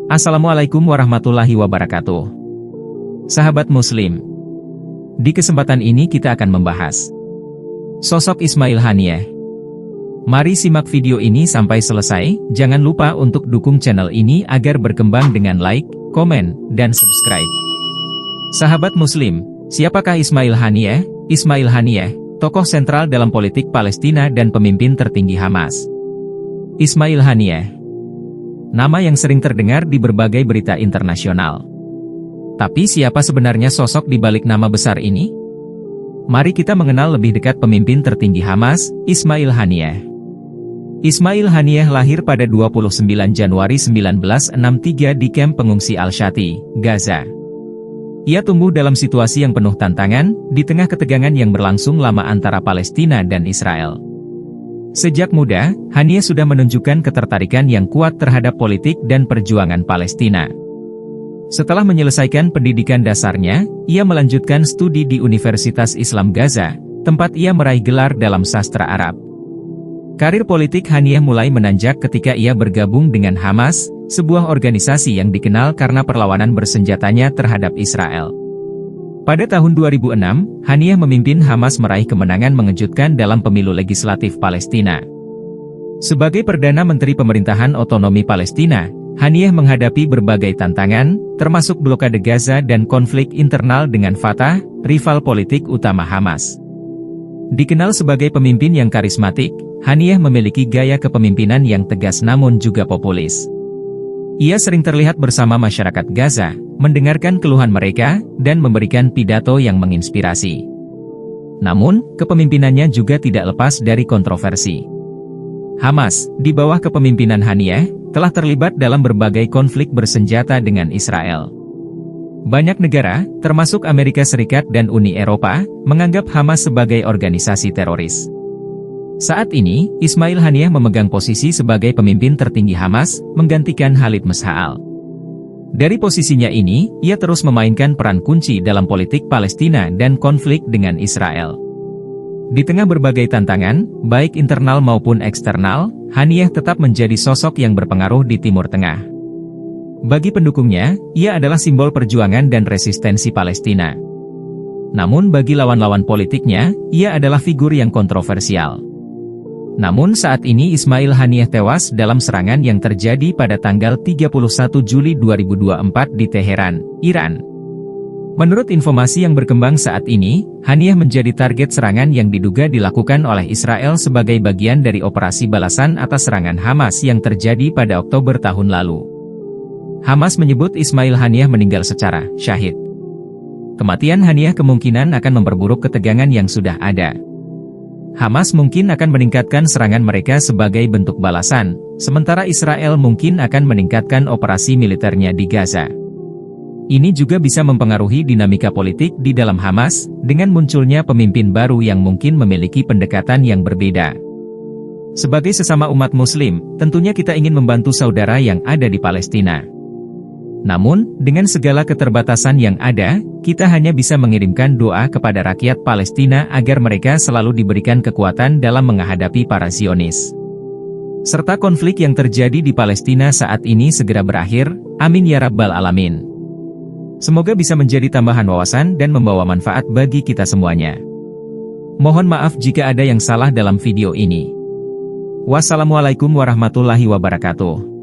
Assalamualaikum warahmatullahi wabarakatuh. Sahabat Muslim, di kesempatan ini kita akan membahas sosok Ismail Haniyeh. Mari simak video ini sampai selesai. Jangan lupa untuk dukung channel ini agar berkembang dengan like, komen, dan subscribe. Sahabat Muslim, siapakah Ismail Haniyeh? Ismail Haniyeh, tokoh sentral dalam politik Palestina dan pemimpin tertinggi Hamas. Ismail Haniyeh, nama yang sering terdengar di berbagai berita internasional. Tapi siapa sebenarnya sosok di balik nama besar ini? Mari kita mengenal lebih dekat pemimpin tertinggi Hamas, Ismail Haniyeh. Ismail Haniyeh lahir pada 29 Januari 1963 di kamp pengungsi Al-Shati, Gaza. Ia tumbuh dalam situasi yang penuh tantangan, di tengah ketegangan yang berlangsung lama antara Palestina dan Israel. Sejak muda, Haniyeh sudah menunjukkan ketertarikan yang kuat terhadap politik dan perjuangan Palestina. Setelah menyelesaikan pendidikan dasarnya, ia melanjutkan studi di Universitas Islam Gaza, tempat ia meraih gelar dalam sastra Arab. Karir politik Haniyeh mulai menanjak ketika ia bergabung dengan Hamas, sebuah organisasi yang dikenal karena perlawanan bersenjatanya terhadap Israel. Pada tahun 2006, Haniyeh memimpin Hamas meraih kemenangan mengejutkan dalam pemilu legislatif Palestina. Sebagai Perdana Menteri Pemerintahan Otonomi Palestina, Haniyeh menghadapi berbagai tantangan, termasuk blokade Gaza dan konflik internal dengan Fatah, rival politik utama Hamas. Dikenal sebagai pemimpin yang karismatik, Haniyeh memiliki gaya kepemimpinan yang tegas namun juga populis. Ia sering terlihat bersama masyarakat Gaza, mendengarkan keluhan mereka, dan memberikan pidato yang menginspirasi. Namun, kepemimpinannya juga tidak lepas dari kontroversi. Hamas, di bawah kepemimpinan Haniyeh, telah terlibat dalam berbagai konflik bersenjata dengan Israel. Banyak negara, termasuk Amerika Serikat dan Uni Eropa, menganggap Hamas sebagai organisasi teroris. Saat ini, Ismail Haniyeh memegang posisi sebagai pemimpin tertinggi Hamas, menggantikan Khalid Mas'aal. Dari posisinya ini, ia terus memainkan peran kunci dalam politik Palestina dan konflik dengan Israel. Di tengah berbagai tantangan, baik internal maupun eksternal, Haniyeh tetap menjadi sosok yang berpengaruh di Timur Tengah. Bagi pendukungnya, ia adalah simbol perjuangan dan resistensi Palestina. Namun bagi lawan-lawan politiknya, ia adalah figur yang kontroversial. Namun saat ini Ismail Haniyeh tewas dalam serangan yang terjadi pada tanggal 31 Juli 2024 di Teheran, Iran. Menurut informasi yang berkembang saat ini, Haniyeh menjadi target serangan yang diduga dilakukan oleh Israel sebagai bagian dari operasi balasan atas serangan Hamas yang terjadi pada Oktober tahun lalu. Hamas menyebut Ismail Haniyeh meninggal secara syahid. Kematian Haniyeh kemungkinan akan memperburuk ketegangan yang sudah ada. Hamas mungkin akan meningkatkan serangan mereka sebagai bentuk balasan, sementara Israel mungkin akan meningkatkan operasi militernya di Gaza. Ini juga bisa mempengaruhi dinamika politik di dalam Hamas, dengan munculnya pemimpin baru yang mungkin memiliki pendekatan yang berbeda. Sebagai sesama umat Muslim, tentunya kita ingin membantu saudara yang ada di Palestina. Namun, dengan segala keterbatasan yang ada, kita hanya bisa mengirimkan doa kepada rakyat Palestina agar mereka selalu diberikan kekuatan dalam menghadapi para Zionis. Serta konflik yang terjadi di Palestina saat ini segera berakhir, amin ya rabbal alamin. Semoga bisa menjadi tambahan wawasan dan membawa manfaat bagi kita semuanya. Mohon maaf jika ada yang salah dalam video ini. Wassalamualaikum warahmatullahi wabarakatuh.